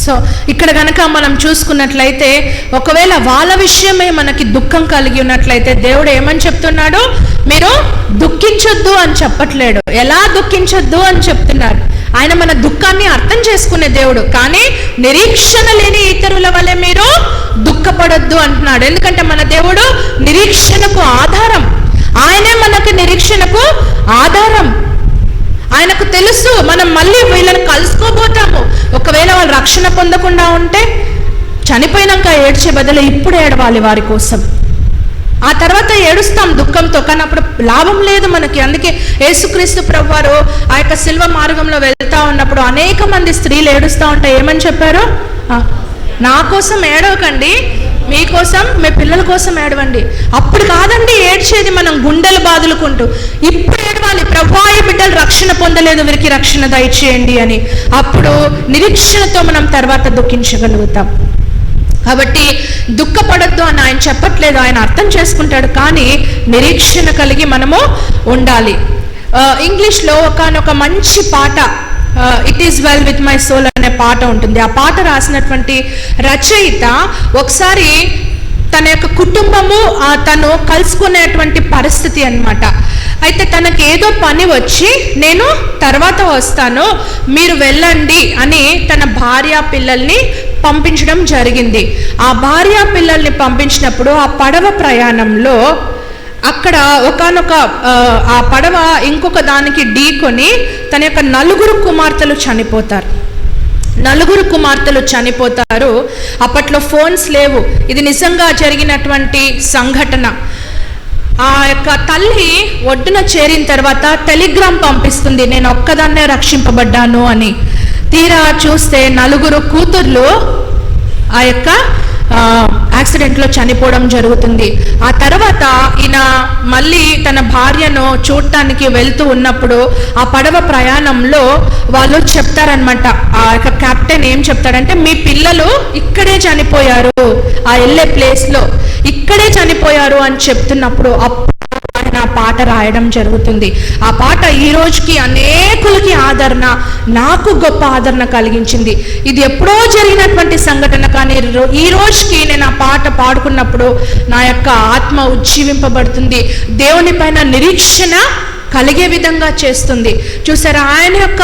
సో ఇక్కడ కనుక మనం చూసుకున్నట్లయితే ఒకవేళ వాళ్ళ విషయమే మనకి దుఃఖం కలిగి ఉన్నట్లయితే దేవుడు ఏమని చెప్తున్నాడు? మీరు దుఃఖించొద్దు అని చెప్పట్లేడు. ఎలా దుఃఖించొద్దు అని చెప్తున్నాడు? ఆయన మన దుఃఖాన్ని అర్థం చేసుకునే దేవుడు. కానీ నిరీక్షణ లేని ఇతరుల వలె మీరు దుఃఖపడొద్దు అంటున్నాడు. ఎందుకంటే మన దేవుడు నిరీక్షణకు ఆధారం. ఆయనే మనకు నిరీక్షణకు ఆధారం. ఆయనకు తెలుసు మనం మళ్ళీ వీళ్ళని కలుసుకోబోతాము. ఒకవేళ వాళ్ళు రక్షణ పొందకుండా ఉంటే చనిపోయినాక ఏడ్చే బదులు ఇప్పుడు ఏడవాలి వారి కోసం. ఆ తర్వాత ఏడుస్తాం దుఃఖంతో, కానీ అప్పుడు లాభం లేదు మనకి. అందుకే యేసుక్రీస్తు ప్రభువారు ఆ యొక్క శిల్వ మార్గంలో వెళ్తా ఉన్నప్పుడు అనేక మంది స్త్రీలు ఏడుస్తూ ఉంటే ఏమని చెప్పారు? నా కోసం ఏడవకండి, మీకోసం, మీ పిల్లల కోసం ఏడవండి. అప్పుడు కాదండి ఏడ్చేది, మనం గుండెలు బాదులుకుంటూ ఇప్పుడు ఏడవాలి, ప్రభువా ఈ బిడ్డలు రక్షణ పొందలేదు, వీరికి రక్షణ దయచేయండి అని. అప్పుడు నిరీక్షణతో మనం తర్వాత దుఃఖించగలుగుతాం. కాబట్టి దుఃఖపడద్దు అని ఆయన చెప్పట్లేదు, ఆయన అర్థం చేసుకుంటాడు, కానీ నిరీక్షణ కలిగి మనము ఉండాలి. ఇంగ్లీష్లో ఒకనొక మంచి పాట, it is well with my soul అనే పాట ఉంటుంది. ఆ పాట రాసినటువంటి రచయిత ఒకసారి తన యొక్క కుటుంబము తను కలుసుకునేటువంటి పరిస్థితి అన్నమాట. అయితే తనకి ఏదో పని వచ్చి నేను తర్వాత వస్తాను, మీరు వెళ్ళండి అని తన భార్య పిల్లల్ని పంపించడం జరిగింది. ఆ భార్య పిల్లల్ని పంపించినప్పుడు ఆ పడవ ప్రయాణంలో అక్కడ ఒకానొక ఆ పడవ ఇంకొక దానికి ఢీకొని తన యొక్క 4 కుమార్తెలు చనిపోతారు. 4 కుమార్తెలు చనిపోతారు. అప్పట్లో ఫోన్స్ లేవు, ఇది నిజంగా జరిగినటువంటి సంఘటన. ఆ యొక్క తల్లి ఒడ్డున చేరిన తర్వాత టెలిగ్రామ్ పంపిస్తుంది, నేను ఒక్కదాన్నే రక్షింపబడ్డాను అని. తీరా చూస్తే 4 కూతుర్లు ఆ యొక్క యాక్సిడెంట్లో చనిపోవడం జరుగుతుంది. ఆ తర్వాత ఈయన మళ్ళీ తన భార్యను చూడటానికి వెళ్తూ ఉన్నప్పుడు ఆ పడవ ప్రయాణంలో వాళ్ళు చెప్తారనమాట, ఆ యొక్క కెప్టెన్ ఏం చెప్తాడంటే, మీ పిల్లలు ఇక్కడే చనిపోయారు, ఆ వెళ్ళే ప్లేస్లో ఇక్కడే చనిపోయారు అని చెప్తున్నప్పుడు ఆయన ఆ పాట రాయడం జరుగుతుంది. ఆ పాట ఈ రోజుకి అనేకులకి ఆదరణ, నాకు గొప్ప ఆదరణ కలిగించింది. ఇది ఎప్పుడో జరిగినటువంటి సంఘటన, కానీ ఈ రోజుకి నేను ఆ పాట పాడుకున్నప్పుడు నా యొక్క ఆత్మ ఉజ్జీవింపబడుతుంది, దేవుని పైన నిరీక్షణ కలిగే విధంగా చేస్తుంది. చూసారా, ఆయన యొక్క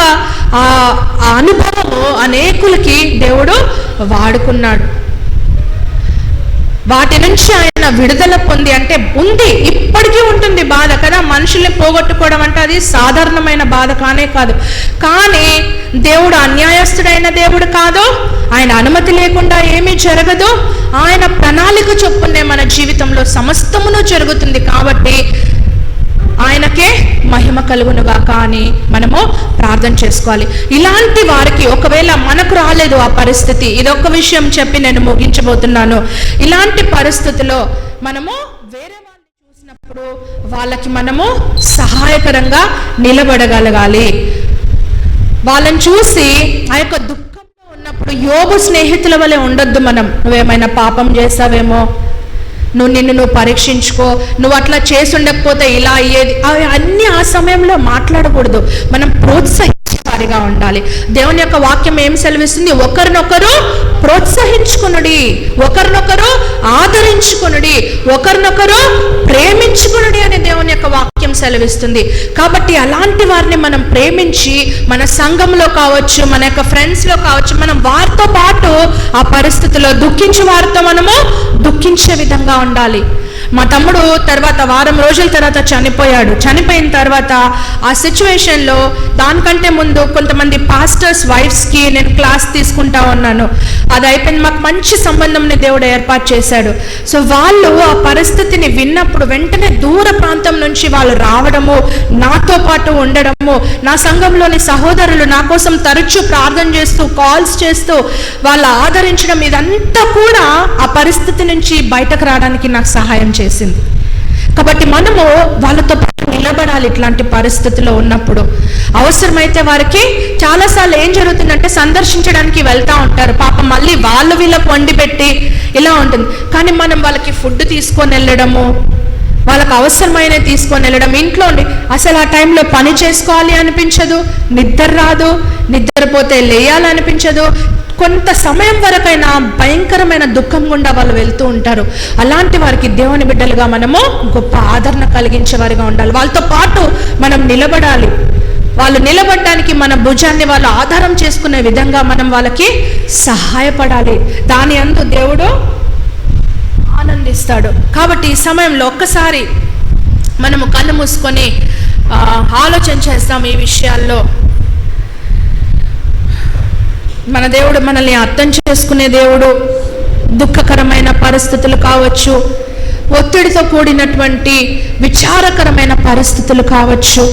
ఆ అనుభవము అనేకులకి దేవుడు వాడుకున్నాడు. వాటి నుంచి ఆయన విడుదల పొంది, అంటే ఉంది, ఇప్పటికీ ఉంటుంది బాధ కదా, మనుషుల్ని పోగొట్టుకోవడం అంటే అది సాధారణమైన బాధ కానే కాదు. కానీ దేవుడు అన్యాయస్తుడైన దేవుడు కాదు, ఆయన అనుమతి లేకుండా ఏమీ జరగదు, ఆయన ప్రణాళిక చొప్పునే మన జీవితంలో సమస్తమును జరుగుతుంది. కాబట్టి ఆయనకే మహిమ కలుగునుగా కానీ మనము ప్రార్థన చేసుకోవాలి. ఇలాంటి వారికి ఒకవేళ మనకు రాలేదు ఆ పరిస్థితి, ఇదొక విషయం చెప్పి నేను ముగించబోతున్నాను. ఇలాంటి పరిస్థితిలో మనము వేరే వాళ్ళని చూసినప్పుడు వాళ్ళకి మనము సహాయకరంగా నిలబడగలగాలి. వాళ్ళని చూసి ఆ యొక్క దుఃఖంలో ఉన్నప్పుడు యోబు స్నేహితుల వలె ఉండొద్దు మనం. నువ్వేమైనా పాపం చేస్తావేమో, నిన్ను పరీక్షించుకో, నువ్వు అట్లా చేసి ఉండకపోతే ఇలా అయ్యేది, అవి అన్నీ ఆ సమయంలో మాట్లాడకూడదు. మనం ప్రోత్సహించేవారిగా ఉండాలి. దేవుని యొక్క వాక్యం ఏం సెలవిస్తుంది? ఒకరినొకరు ప్రోత్సహించుకునుడి, ఒకరినొకరు ఆదరించుకునుడి, ఒకరినొకరు ప్రేమించుకునుడి అని దేవుని యొక్క వాక్యం సెలవిస్తుంది. కాబట్టి అలాంటి వారిని మనం ప్రేమించి మన సంఘంలో కావచ్చు, మన యొక్క ఫ్రెండ్స్లో కావచ్చు, మనం వారితో పాటు ఆ పరిస్థితిలో దుఃఖించే వారితో మనము దుఃఖించే విధంగా ఉండాలి. మా తమ్ముడు తర్వాత వారం రోజుల తర్వాత చనిపోయాడు. చనిపోయిన తర్వాత ఆ సిచ్యువేషన్లో దానికంటే ముందు కొంతమంది పాస్టర్స్ వైఫ్స్కి నేను క్లాస్ తీసుకుంటా ఉన్నాను. అది అయిపోయింది, మాకు మంచి సంబంధంని దేవుడు ఏర్పాటు చేశాడు. సో వాళ్ళు ఆ పరిస్థితిని విన్నప్పుడు వెంటనే దూర ప్రాంతం నుంచి వాళ్ళు రావడము, నాతో పాటు ఉండడము, నా సంఘంలోని సహోదరులు నా కోసం తరచూ ప్రార్థన చేస్తూ, కాల్స్ చేస్తూ వాళ్ళు ఆదరించడం, ఇదంతా కూడా ఆ పరిస్థితి నుంచి బయటకు రావడానికి నాకు సహాయం చేసింది. కాబట్టి మనము వాళ్ళతో పాటు నిలబడాలి. ఇట్లాంటి పరిస్థితిలో ఉన్నప్పుడు అవసరమైతే వారికి చాలాసార్లు ఏం జరుగుతుందంటే సందర్శించడానికి వెళ్తూ ఉంటారు, పాపం మళ్ళీ వాళ్ళు వీళ్ళకు వండి పెట్టి ఇలా ఉంటుంది. కానీ మనం వాళ్ళకి ఫుడ్ తీసుకొని వెళ్ళడము, వాళ్ళకు అవసరమైన తీసుకొని వెళ్ళడం, ఇంట్లో ఉండి అసలు ఆ టైంలో పని చేసుకోవాలి అనిపించదు, నిద్ర రాదు, నిద్రపోతే లేయాలనిపించదు, కొంత సమయం వరకైనా భయంకరమైన దుఃఖం గుండా వాళ్ళు వెళ్తూ ఉంటారు. అలాంటి వారికి దేవుని బిడ్డలుగా మనము గొప్ప ఆదరణ కలిగించే వారిగా ఉండాలి. వాళ్ళతో పాటు మనం నిలబడాలి. వాళ్ళు నిలబడడానికి మన భుజాన్ని వాళ్ళు ఆధారం చేసుకునే విధంగా మనం వాళ్ళకి సహాయపడాలి. దాని అందు దేవుడు ఆనందిస్తాడు. కాబట్టి ఈ సమయంలో ఒక్కసారి మనము కళ్ళు మూసుకొని ఆలోచన చేస్తాం ఈ విషయాల్లో. మన దేవుడు మనల్ని అర్థం చేసుకునే దేవుడు. దుఃఖకరమైన పరిస్థితులు కావచ్చు, ఒత్తిడితో కూడినటువంటి విచారకరమైన పరిస్థితులు కావచ్చు.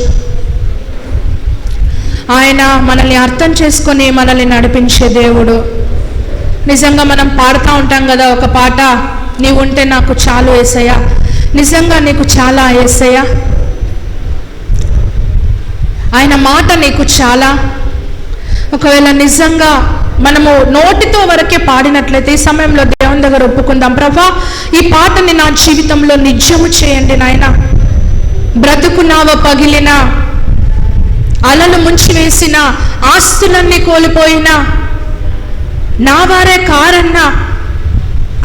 ఆయన మనల్ని అర్థం చేసుకొని మనల్ని నడిపించే దేవుడు. నిజంగా మనం పాడుతూ ఉంటాం కదా ఒక పాట, నీవు ఉంటే నాకు చాలు యేసయ్యా. నిజంగా నీకు చాలా యేసయ్యా? ఆయన మాట నీకు చాలా? ఒకవేళ నిజంగా మనము నోటితో వరకే పాడినట్లయితే ఈ సమయంలో దేవుని దగ్గర ఒప్పుకుందాం, ప్రభా ఈ పాటని నా జీవితంలో నిజము చేయండి నాయన. బ్రతుకు నావ పగిలిన, అలలు ముంచివేసిన, ఆస్తులన్నీ కోల్పోయిన, నా వారే కారన్నా,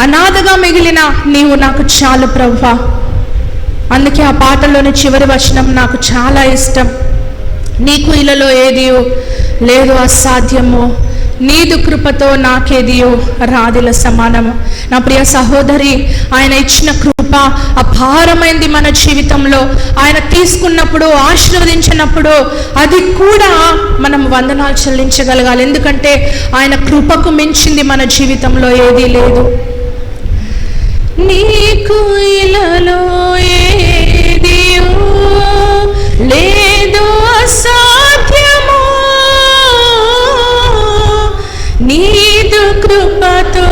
అనాథగా మిగిలిన నీవు నాకు చాలు ప్రభువా. అందుకే ఆ పాటలోని చివరి వచనం నాకు చాలా ఇష్టం. నీకు ఇలలో ఏదియో లేదు అసాధ్యము, నీదు కృపతో నాకేదియో రాదిల సమానము. నా ప్రియ సహోదరి, ఆయన ఇచ్చిన కృప అపారమైంది మన జీవితంలో. ఆయన తీసుకున్నప్పుడు, ఆశీర్వదించినప్పుడు అది కూడా మనం వందనాలు చెల్లించగలగాలి. ఎందుకంటే ఆయన కృపకు మించింది మన జీవితంలో ఏదీ లేదు. నీకు ఇలలో ఏదియో లేదు అసాధ్యము, నీదు కృపతో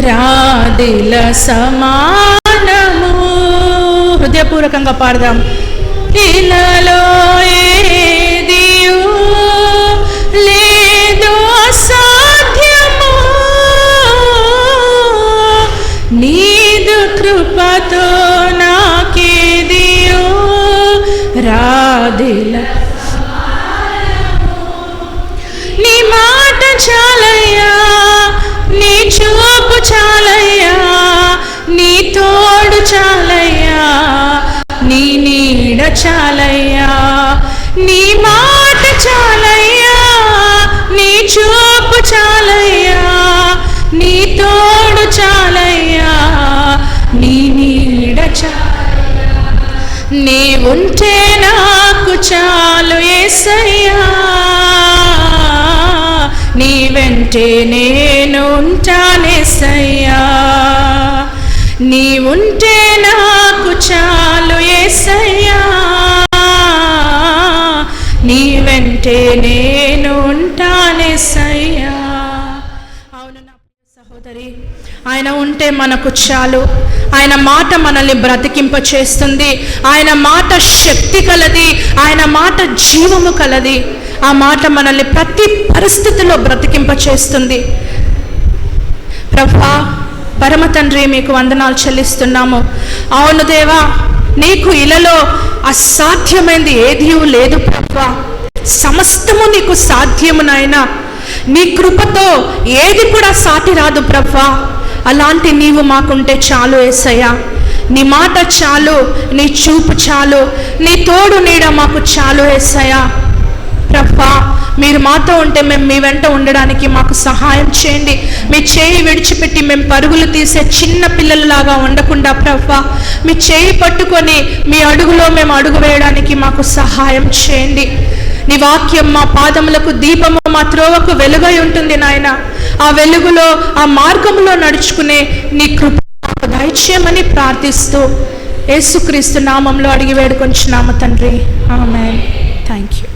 రాదిల సమానము. హృదయపూర్వకంగా పాడదాం. ఇలలో ఏదియో లేదు అసాధ్యము, నీదు కృపతో నాకేదియో రాదిల. నీ మాట చాలయ్యా, నీ చూపు చాలయ్యా, నీ తోడు చాలయ్యా, నీ నీడ చాలయ్యా. నీ మాట చాలయ్యా, నీ చూపు చాలయ్యా, నీ తోడు చాలయ్యా, నీ నీడ చాలయ్యా. నీ ఉంటే నాకు చాలు యేసయ్యా, నీ వెంటే నేను ఉంటానేసయ్యా. నీ ఉంటే నాకు చాలు యేసయ్యా, నీ వెంటే నేను ఉంటానేసయ్యా. అవును నా సహోదరి, ఆయన ఉంటే మనకు చాలు. ఆయన మాట మనల్ని బ్రతికింప చేస్తుంది. ఆయన మాట శక్తి కలది, ఆయన మాట జీవము కలది. ఆ మాట మనల్ని ప్రతి పరిస్థితిలో బ్రతికింప చేస్తుంది. ప్రభువా, పరమ తండ్రి, మీకు వందనాలు చెల్లిస్తున్నాము. అవును దేవా, నీకు ఇలలో అసాధ్యమైంది ఏదీ లేదు ప్రభువా. సమస్తము నీకు సాధ్యము నాయనా. నీ కృపతో ఏది కూడా సాటి రాదు ప్రభువా. అలాంటి నీవు మాకుంటే చాలు యేసయ్యా. నీ మాట చాలు, నీ చూపు చాలు, నీ తోడు నీడ మాకు చాలు యేసయ్యా. ప్రభువా, మీరు మాతో ఉంటే మేము మీ వెంట ఉండడానికి మాకు సహాయం చేయండి. మీ చేయి విడిచిపెట్టి మేము పరుగులు తీసే చిన్న పిల్లలలాగా ఉండకుండా ప్రభువా, మీ చేయి పట్టుకొని మీ అడుగులో మేము అడుగు వేయడానికి మాకు సహాయం చేయండి. నీ వాక్యం మా పాదములకు దీపము, మా త్రోవకు వెలుగై ఉంటుంది నాయన. ఆ వెలుగులో, ఆ మార్గంలో నడుచుకునే నీ కృప దయచేయమని ప్రార్థిస్తూ యేసుక్రీస్తు నామంలో అడిగి వేడుకొంచున్నాము తండ్రి, ఆమేన్. Thank you.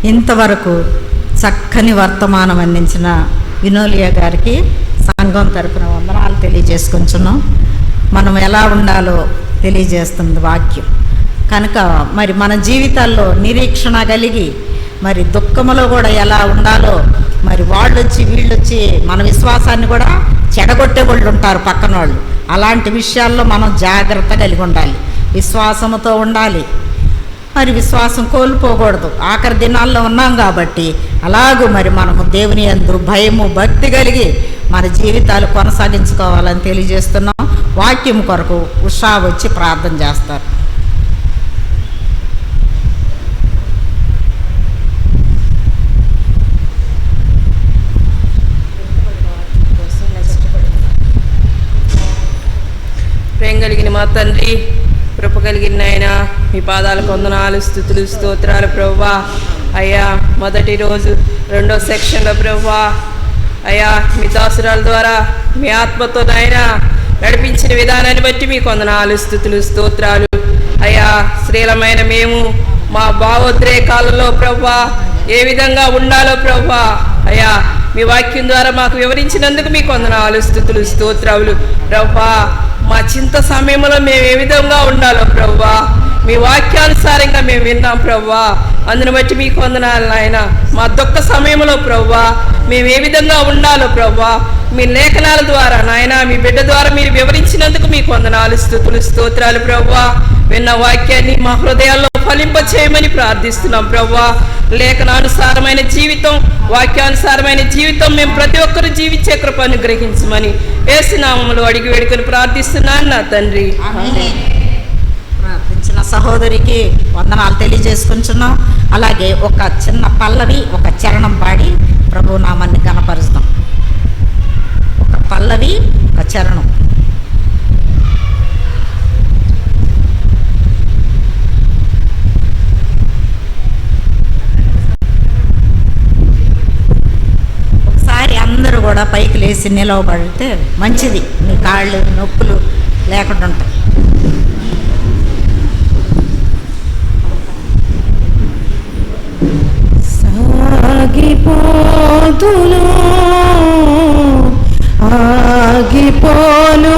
ఇంతవరకు చక్కని వర్తమానం అందించిన వినోలియా గారికి సంఘం తరపున వందనాలు తెలియజేసుకుంటున్నాం. మనం ఎలా ఉండాలో తెలియజేస్తుంది వాక్యం. కనుక మరి మన జీవితాల్లో నిరీక్షణ కలిగి మరి దుఃఖములో కూడా ఎలా ఉండాలో, మరి వాళ్ళు వచ్చి వీళ్ళు వచ్చి మన విశ్వాసాన్ని కూడా చెడగొట్టే వాళ్ళు ఉంటారు పక్కన వాళ్ళు. అలాంటి విషయాల్లో మనం జాగ్రత్త కలిగి ఉండాలి, విశ్వాసంతో ఉండాలి. మరి విశ్వాసం కోల్పోకూడదు. ఆఖరి దినాల్లో ఉన్నాం కాబట్టి అలాగూ మరి మనము దేవుని యందు భయము భక్తి కలిగి మన జీవితాలు కొనసాగించుకోవాలని తెలియజేస్తున్నాం. వాక్యం కొరకు ఉషా వచ్చి ప్రార్థన చేస్తారు. మా తండ్రి, కృప కలిగిన ఆయన మీ పాదాలకు వందనాలు, స్తుతులు, స్తోత్రాలు ప్రభువా. అయ్యా మొదటి రోజు 2వ సెక్షన్లో ప్రభువా అయ్యా మీ దాసురాల ద్వారా మీ ఆత్మతో నాయన నడిపించిన విధానాన్ని బట్టి మీకు వందనాలు, స్తుతులు, స్తోత్రాలు. అయ్యా స్త్రీలమైన మేము మా భావోద్రేకాలలో ప్రభువా ఏ విధంగా ఉండాలో ప్రభువా అయ్యా మీ వాక్యం ద్వారా మాకు వివరించినందుకు మీకు వందనాలు, స్తుతులు, స్తోత్రాలు. ప్రభువా మా చింత సమయంలో మేము ఏ విధంగా ఉండాలో ప్రభువా మీ వాక్యానుసారంగా మేము విన్నాం ప్రభువా. అందుని బట్టి మీకు వందనాలు నాయన. మా దుఃఖ సమయంలో ప్రభువా మేము ఏ విధంగా ఉండాలో ప్రభువా మీ లేఖనాల ద్వారా నాయన మీ బిడ్డ ద్వారా మీరు వివరించినందుకు మీకు వందనాలు, స్తుతులు, స్తోత్రాలు ప్రభువా. విన్న వాక్యాన్ని మా హృదయాల్లో ఫలింప చేయమని ప్రార్థిస్తున్నాం ప్రభువా. లేఖనానుసారమైన జీవితం, వాక్యానుసారమైన జీవితం మేము ప్రతి ఒక్కరు జీవించే కృప అనుగ్రహించమని యేసు నామములో అడిగి వేడుకొని ప్రార్థిస్తున్నాను నా తండ్రి. ప్రార్థించిన సహోదరికి వందనాలు తెలియజేసుకుంటున్నాం. అలాగే ఒక చిన్న పల్లవి, ఒక చరణం పాడి ప్రభు నామాన్ని గణపరుస్తాం. ఒక పల్లవి, ఒక చరణం. ఒకసారి అందరూ కూడా పైకి లేచి నిలవబడితే మంచిది, మీ కాళ్ళు నొప్పులు లేకుండా ఉంటాయి. సాగిపోతును ఆగిపోను